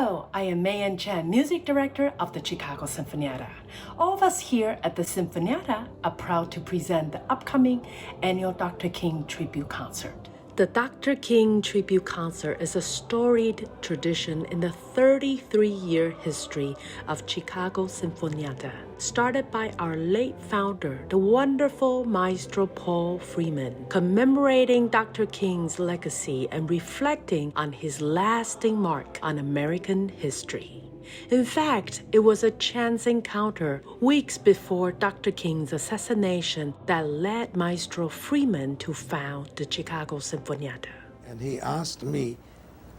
Hello, I am Mei-Ann Chen, Music Director of the Chicago Sinfonietta. All of us here at the Sinfonietta are proud to present the upcoming annual Dr. King Tribute Concert. The Dr. King Tribute Concert is a storied tradition in the 33-year history of Chicago Sinfonietta, started by our late founder, the wonderful Maestro Freeman, commemorating Dr. King's legacy and reflecting on his lasting mark on American history. In fact, it was a chance encounter weeks before Dr. King's assassination that led Maestro Freeman to found the Chicago Sinfonietta. And he asked me,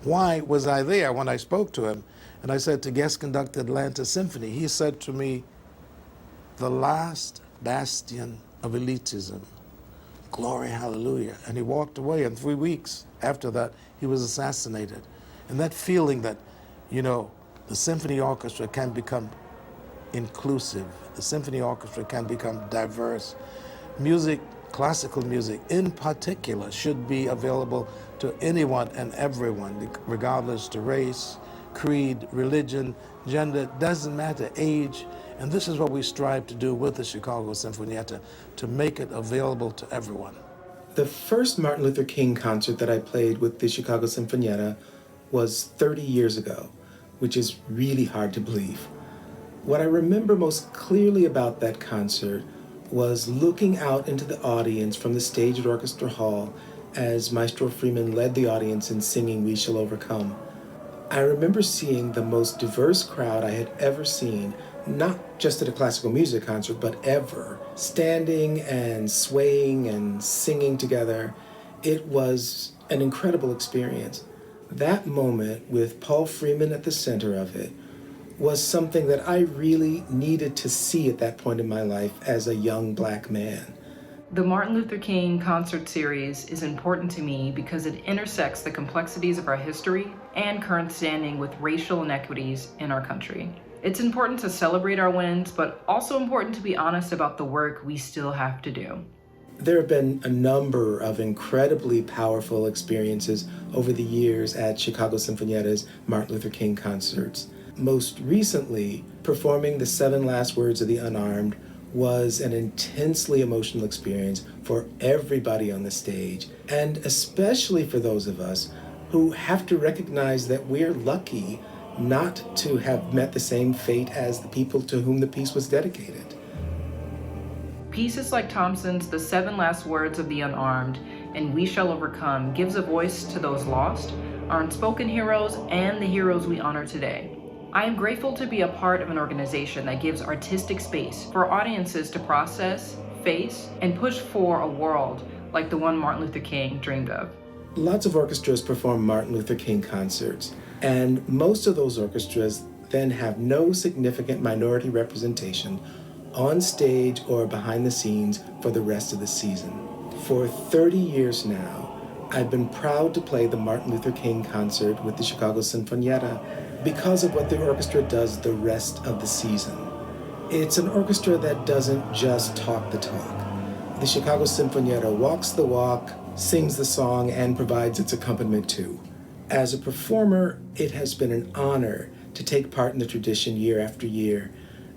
why was I there when I spoke to him? And I said, to guest conduct the Atlanta Symphony. He said to me, the last bastion of elitism. Glory, hallelujah. And he walked away, and 3 weeks after that, he was assassinated. And that feeling that, you know, the symphony orchestra can become inclusive. The symphony orchestra can become diverse. Music, classical music in particular, should be available to anyone and everyone, regardless to race, creed, religion, gender, doesn't matter, age. And this is what we strive to do with the Chicago Sinfonietta, to make it available to everyone. The first Martin Luther King concert that I played with the Chicago Sinfonietta was 30 years ago, which is really hard to believe. What I remember most clearly about that concert was looking out into the audience from the stage at Orchestra Hall as Maestro Freeman led the audience in singing We Shall Overcome. I remember seeing the most diverse crowd I had ever seen, not just at a classical music concert, but ever, standing and swaying and singing together. It was an incredible experience. That moment, with Paul Freeman at the center of it, was something that I really needed to see at that point in my life as a young Black man. The Martin Luther King concert series is important to me because it intersects the complexities of our history and current standing with racial inequities in our country. It's important to celebrate our wins, but also important to be honest about the work we still have to do. There have been a number of incredibly powerful experiences over the years at Chicago Sinfonietta's Martin Luther King concerts. Most recently, performing the 7 Last Words of the Unarmed was an intensely emotional experience for everybody on the stage, and especially for those of us who have to recognize that we're lucky not to have met the same fate as the people to whom the piece was dedicated. Pieces like Thompson's The 7 Last Words of the Unarmed and We Shall Overcome gives a voice to those lost, our unspoken heroes, and the heroes we honor today. I am grateful to be a part of an organization that gives artistic space for audiences to process, face, and push for a world like the one Martin Luther King dreamed of. Lots of orchestras perform Martin Luther King concerts, and most of those orchestras then have no significant minority representation on stage or behind the scenes for the rest of the season. For 30 years now, I've been proud to play the Martin Luther King concert with the Chicago Sinfonietta because of what the orchestra does the rest of the season. It's an orchestra that doesn't just talk the talk. The Chicago Sinfonietta walks the walk, sings the song, and provides its accompaniment too. As a performer, it has been an honor to take part in the tradition year after year,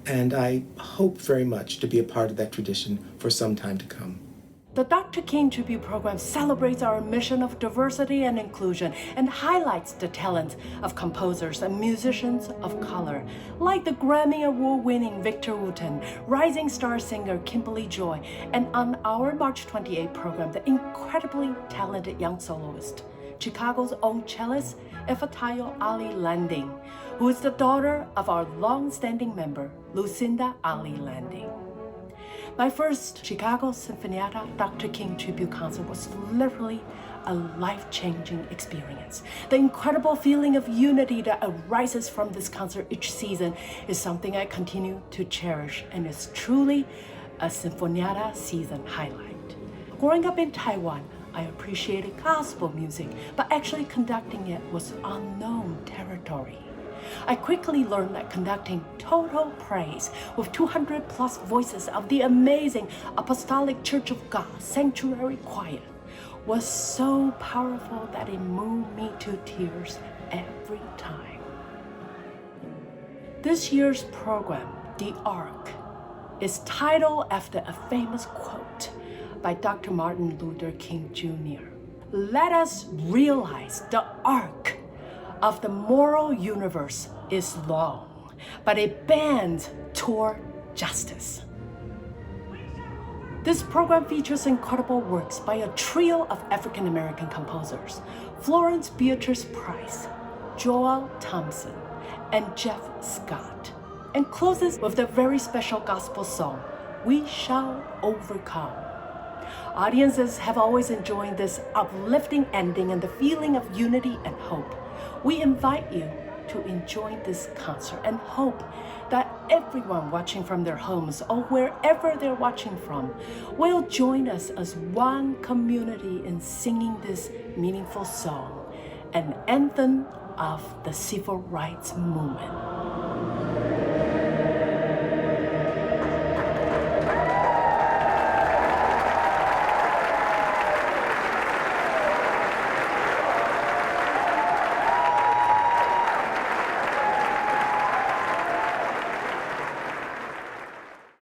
and I hope very much to be a part of that tradition for some time to come. The Dr. King Tribute Program celebrates our mission of diversity and inclusion and highlights the talents of composers and musicians of color, like the Grammy Award-winning Victor Wooten, rising star singer Kimberly Joy, and on our March 28 program, the incredibly talented young soloist, Chicago's own cellist, Ifetayo Ali Landing, who is the daughter of our long-standing member, Lucinda Ali Landing. My first Chicago Sinfonietta Dr. King Tribute Concert was literally a life-changing experience. The incredible feeling of unity that arises from this concert each season is something I continue to cherish, and is truly a Sinfonietta season highlight. Growing up in Taiwan, I appreciated gospel music, but actually conducting it was unknown territory. I quickly learned that conducting total praise with 200 plus voices of the amazing Apostolic Church of God Sanctuary Choir was so powerful that it moved me to tears every time. This year's program, The Ark, is titled after a famous quote by Dr. Martin Luther King Jr. Let us realize the arc of the moral universe is long, but it bends toward justice. This program features incredible works by a trio of African American composers, Florence Price, Joel Thompson, and Jeff Scott, and closes with the very special gospel song, We Shall Overcome. Audiences have always enjoyed this uplifting ending and the feeling of unity and hope. We invite you to enjoy this concert and hope that everyone watching from their homes or wherever they're watching from will join us as one community in singing this meaningful song, an anthem of the civil rights movement.